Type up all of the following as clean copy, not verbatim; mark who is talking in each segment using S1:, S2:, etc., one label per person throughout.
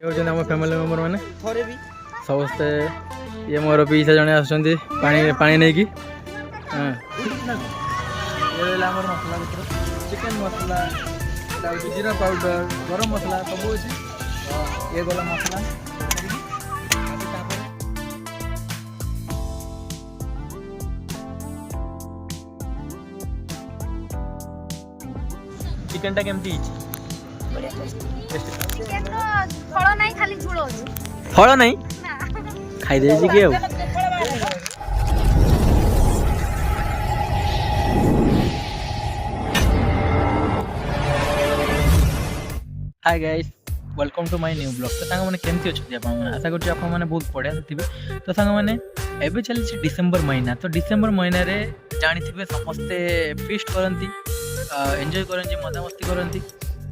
S1: होचंदी हम family member माने समस्ते ये मोर पीसा जने आसुचंदी पानी पानी नहीं की हां ये रहला हमर मसाला भितर चिकन मसाला जीरा पाउडर गरम मसाला सब अछि ये गला मसाला चिकन टा केमती
S2: फल नहीं खाली झोल अछि
S1: फल नहीं खाई दे कि hi guys welcome to my new blog. तो सांग माने केमती अछि आपण आशा करछि आपण माने बहुत बढ़िया थिबे। तो सांग माने एबे चली डिसेंबर महीना। तो डिसेंबर महीना रे जानि थिबे समस्ते फीस्ट करंती एंजॉय करंती मजा मस्ती करंती।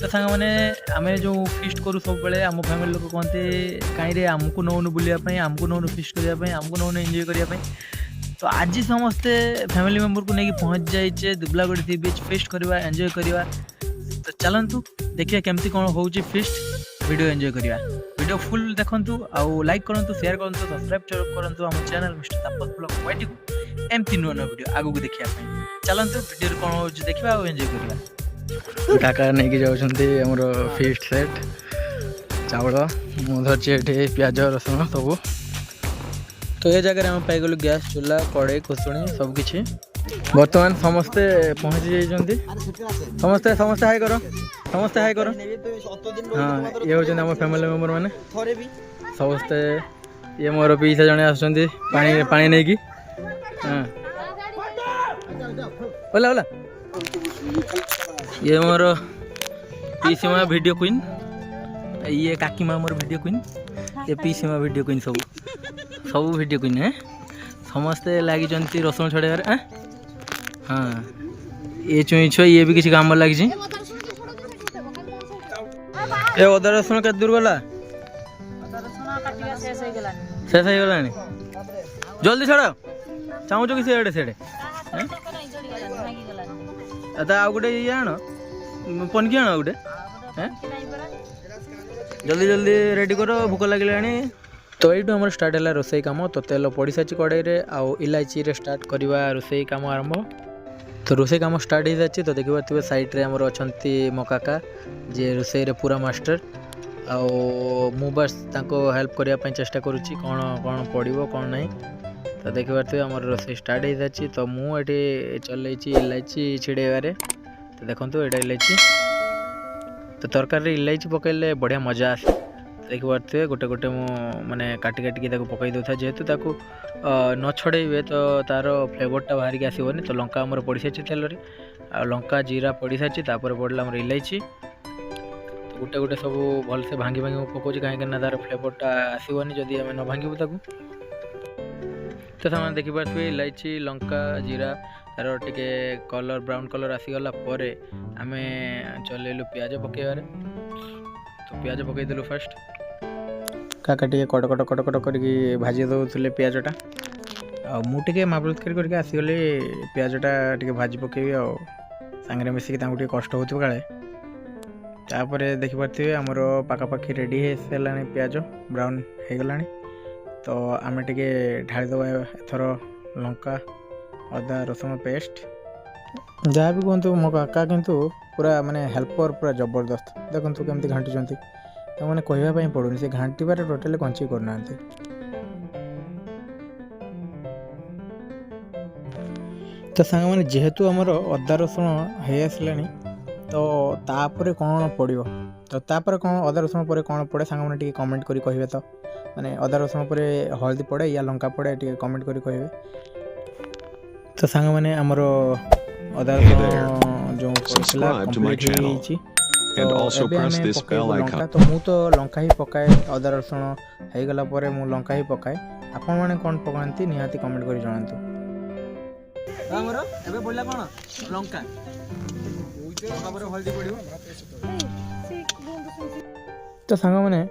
S1: तो सांग मैंने आम जो फिस्ट करूँ सब बेले आम फैमिली लोक कहते कहीं आमको नौनु बुलायापी आमको नौनु फिस्ट करने आमको नौनु एंजॉय करने। तो आज समस्ते फैमिली मेंबर को लेकिन पहुँच जाइए दुबलागढ़ी बीच फिस्ट करवा एंजॉय करवा। तो चलतु देखिए केमती कौन हो फिस्ट वीडियो एंजॉय करवा। वीडियो फुल देखु आउ लाइक करूँ शेयर करूँ सब्सक्राइब करूँ आम चैनल मिस्टर तापस ब्लॉग वाइटी को एमती नुआ नुआ वीडियो आगू को देखापी। चलतु वीडियो कौन हो देखा और एंजॉय करवा। काका नहीं कि जाऊँच आमर फिस्ट सेट चावल मुझे ये प्याज रसुण सब। तो ये जगह आम पाइगलु गैस चूल्हा कड़े कुसुणी सबकि बर्तमान समस्ते पहुँची जाइए समस्ते समस्ते हाई कर समस्ते हाई कर। हाँ ये हूँ आम फैमिली मेंबर माने समस्ते ये मोर पीसा जने आसुचंदी पानी पानी नहीं की हाँ ओला ओला ये मोर पीसी माँ वीडियो क्वीन ये काकी माँ मोर वीडियो क्वीन ये पीसी माँ वीडियो क्वीन सब सब वीडियो क्वीन है समस्ते लगी रसुण छड़ेबार हाँ ये चुई छुआ ये भी किसी काम लगी ये अदा रसुण के दूर गला शेष हो गला जल्दी छड़ चाहूँ कि सेड़े सेड़े आउ गोटे ये आण पनकी आण गोटे जल्दी जल्दी रेडी कर भूक लगे। तो ये आम स्टार्ट है रोसई कम। तो तेल पड़ सारी कड़े आउ इलायची रे स्टार्ट करवा रोसई कम आरंभ। तो रोसई कम स्टार्ट हो जाए। तो देखिए पारे साइड्रे आमर अच्छा मो काका जे रोसई रे पूरा मास्टर आउ मु बस ताको हेल्प करने चेष्टा करुच्ची कौन कौन पड़ो कौन नहीं। तो देखिए पारे आम रोसई स्टार्ट हो जाए। तो मुझे चल इलायची छिड़ेबारे। तो देखो ये इलायची तो तरकारी इलायची पकड़े बढ़िया मजा आसे। देखिए पारे गोटे गोटे मु माने काटी काटिकी पकई दे था जेहेतु ताकू न छड़े तो तार फ्लेवरटा बाहर के आसोनी। तो लंका आमर पड़ सारी तेल आ लंका जीरा पड़ सारी पड़ा आमर इलायची। तो गोटे गोटे सब भलसे भांगी भांगी पकाऊँ कहीं तार फ्लेवरटा आसोनी जदि आम न भांगू ताकू। तो सामान देखिपे इलायची लंका जीरा तार टिके कलर ब्राउन कलर आसीगला आम चलैलु प्याज पकईबार। तो प्याज पकईदेलु फास्ट काका टे कटकट कटकट करके भाजी दौले प्याजटा मुझे मापलत करके आसीगले प्याजटा टे भाजी पकेबी आ सांगे मिसिक कष्ट हो काले। तापर देखिपे आमर पाखापाखि रेडी हो सारा प्याज ब्राउन हो गला। तो आम टे ढालीदबा एथर लंका अदा रसुण पेस्ट जहाँ भी कहतु मो काका किंतु पूरा माने हेल्पर पूरा जबरदस्त देखो केमती घाटुंट मैंने कहवाई पड़ूनी से घाटार टोटाली कंची करना। तो सांग मैंने जेहेतु आमर अदा रसुण हो आसला तो तापर कौन पड़ो तो तापर कौन अदा रसुण पर कौन पड़े सांग मैंने कमेंट करी कहे। तो माने अदा रसुण पर हल्दी पड़े या लंका पड़े टे कमेंट करी कहे। तो सांग मैंने आमर अदा रसुण जो लंका तो मु तो लंका ही पकाए अदा रसुण हो गला मु लंका ही पकाए। आपण मैंने कौन पकाती निहाती कमेंट कर जनातु। हमरो एबे बोलला कोन लंका लंका पर हल्दी पड़ियो। तो सांग मैंने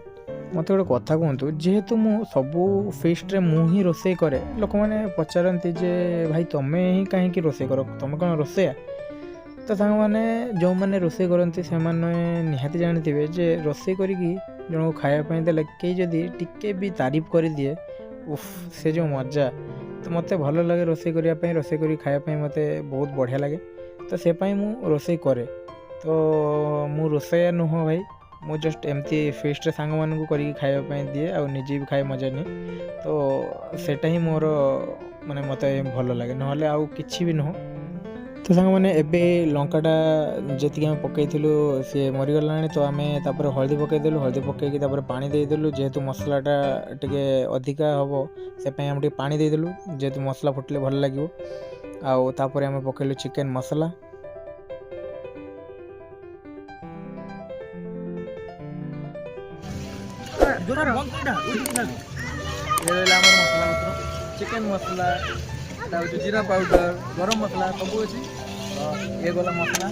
S1: मत गोटे कथा कहतु जेहेतु मु सबू फिस्ट मु ही रोसई करे लोक मैंने पचारती जे भाई तुम्हें ही कहीं रोसई कर तुम कौन रोसैया तो सांग मैंने जो मैंने रोसे करती से निहाती जानी जे रोसे करी जन को खायापी देले कई जदि टिके भी तारीफ कर दिए उफ से जो मजा तो मत भल लगे रोसे करने रोसे कर खायापी मत बहुत बढ़िया लगे तो से मु रोसे करे तो मु रोसैया नुह भाई मु जस्ट एमती फेस्ट सांग मानू कर खायापी दिए आ निजे भी खाए मजा नहीं तो सेटा ही मोर माने मत भल लगे ना आउ कि भी नुह तो सांग मैंने एबे लंकाटा जी आम पकईलु सी मरीगला तो आम तापर हल्दी पकईदेलु हल्दी पकईकि पानी देदेलु जेहेतु मसलाटा टिके अधिका हम से आम पानी देदेलु जेहेतु मसला फुटले भल लगे आउ तापर आम पकईलु चिकेन मसला चिकेन मसला जीरा पाउडर गरम मसला सब अच्छी ये गला मसला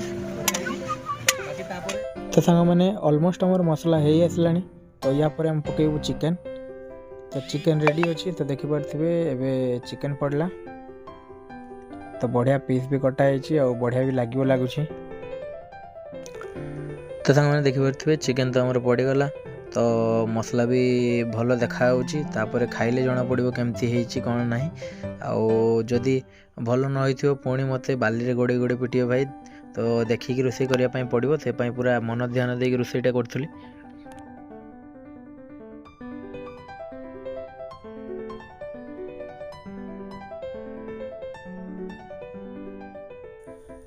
S1: तो सांग मैंने ऑलमोस्ट आमर मसला हो आसला तो या पर हम पकेबू चिकेन तो चिकेन रेडी अच्छी तो देखिपारे एबे चिकेन पड़ला तो बढ़िया पीस भी कटाई और बढ़िया भी लगे लगुच तो सांग मैंने देखिपारे चिकेन तो आमर पड़गला तो मसला भी भल देखा तापर खाइले जना पड़ो केमती कौन ना आदि भल न हो पुणी मत बाली रे गोड़े गोड़े पिटियो भाई तो देखिकी रोसे करने पड़ो से पूरा मन ध्यान देकी रोसईटा करी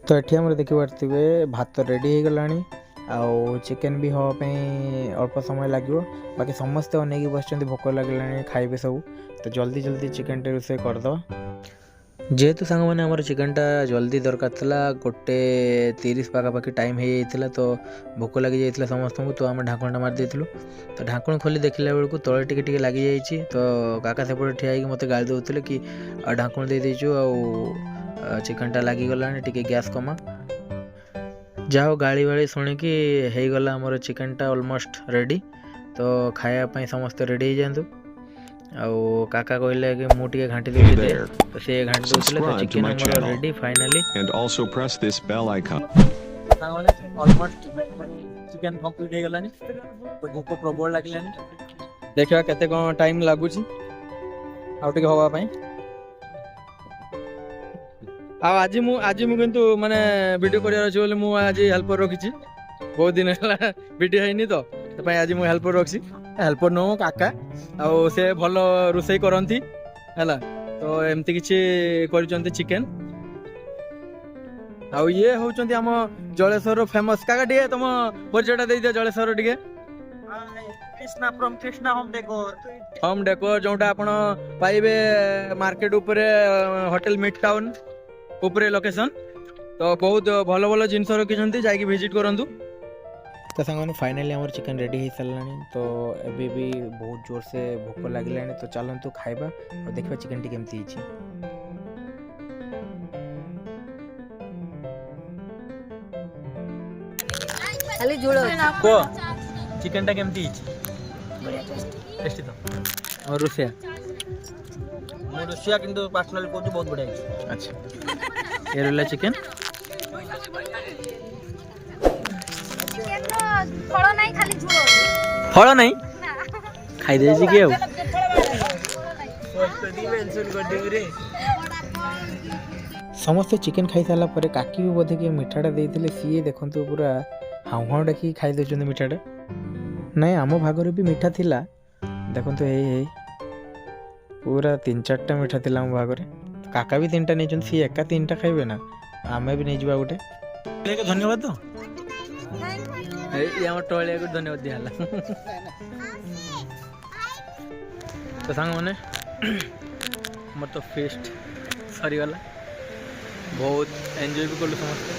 S1: तो ये आम देखिपारे भात रेडी हो गला आउ चिकेन भी हाँपाई अल्प समय लगे बाकी समस्ते अनेक बस भोक लगे खाइबे सब तो जल्दी जल्दी चिकेन टे रोसे करदे जेहेतु सांग मैंने आमर चिकेनटा जल्दी दरकार था 1:30 पाखापाखि टाइम हो जाता तो भोक लगी जाता समस्त को तो आम ढाकणटा मार देलु तो ढाकण खोली देखला बेलू तले टिके लगी जाइए तो काका सेपटे ठिया होगी मत गाड़ी दौले कि ढाकण दे देचु आ चिकेनटा लगिगला टिके गैस कमा जाओ गाड़ी वाली शुणिकी हो गला आमर चिकेनटा ऑलमोस्ट रेडी तो खायापी समस्ते रेडी हो जातु आउ काका कहले कि मुझे घाटी दे तो से घाटी दउथिले तो चिकेन हमर ready finally
S3: and also press this bell icon.
S1: Almost chicken complete हो गलानी तो भूख प्रबल लागलानी देखा केते कोन टाइम लागुची आउ टिके होवा पई आज मु किंतु माने वीडियो करियार अछि बोले मु आज हेल्पर रखिछि बहुत दिन हला वीडियो हैनी तो आज मु हेल्पर रखछि हेल्पर नो काका आ से भल रोसई करंती हैला तो एमती किछि करिसंती चिकेन आ ये होचंती हम जलेश्वर फेमस काका टिके तुम परिचयटा दे दियो जलेश्वर टिके
S4: Krishna from Krishna
S1: home decor जोटा आपण पाइबे मार्केट ऊपर होटल मिड टाउन ऊपर लोकेशन तो बहुत भल भल जिनस रखी जाकि विजिट करूँ तो सांग फाइनाली आम चिकेन रेडी हो सारा तो एबे भी बहुत जोर से भोक लगे तो चलतु खाइबा और देखा चिकेन टी केमती
S2: खाली झोल
S1: चिकेन टा केमती टेस्टी तो और रोसिया
S4: रोसिया किंतु पर्सनली कहूँ बहुत बढ़िया
S1: अच्छा ये रोला चिकेन
S2: फल नहीं खाली झोल
S1: फल नहीं खाई दे कि समस्ते चिकेन खाई सारा पर काकी भी बोधे कि मिठाटा देते सी देखु पूरा हाउ हाउ डाकी खाई दे मिठाटा नहीं आम भागर भी मिठा थिला देखु हे पूरा 3-4टा मिठा थिला आम भागर काका भी 3टा नहीं सी एका 3टा खाइबे ना आमे भी नहीं जावा गोटे धन्यवाद तो ये टोलिया को धन्यवाद दिहला तो सांग मैंने मोर तो फेस्ट सरीगला बहुत एंजॉय भी कलु समस्ते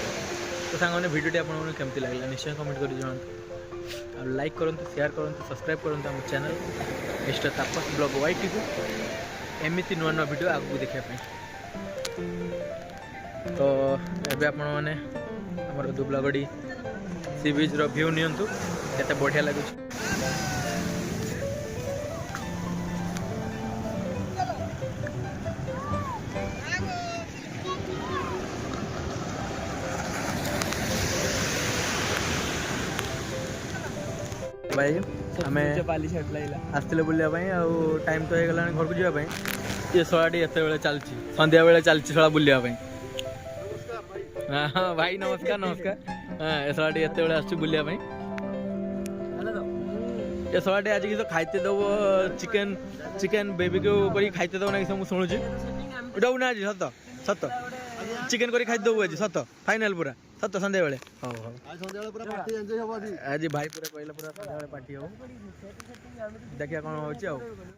S1: तो सांग मैंने वीडियो आपको केमती लगला निश्चय कमेंट कर जनातु और लाइक करूँ शेयर करूँ सब्सक्राइब करूँ आम चैनल मिस्टर तापस ब्लॉग वाईटी को एमती नुआ नुआ वीडियो आगू देखापी तो एबे आपण मैंने आमर दुबलागड़ी सी बीच व्यू नियंतु केते बढ़िया लगुच भाई आम आसते बुलापाई टाइम तो होगा घर को जावाई ये शलाटी एत चलती सन्ध्या बेले चलती शला बुलापाई हाँ भाई नमस्कार नमस्कार हाँ ये शलाटी एत बुलापाई ये शलाटी आज किस खाइते दब चिकेन चिकेन बेबी को खाइते दब ना कि मुझे शुणुची दबू ना आज सत सत चिकेन कर खाई दबू आज सत फाइनाल पूरा सत सन्ध्या बेले हाँ हाँ आज भाई पूरा कहला पूरा सन्ध्या पार्टी हो देखिए कौन हो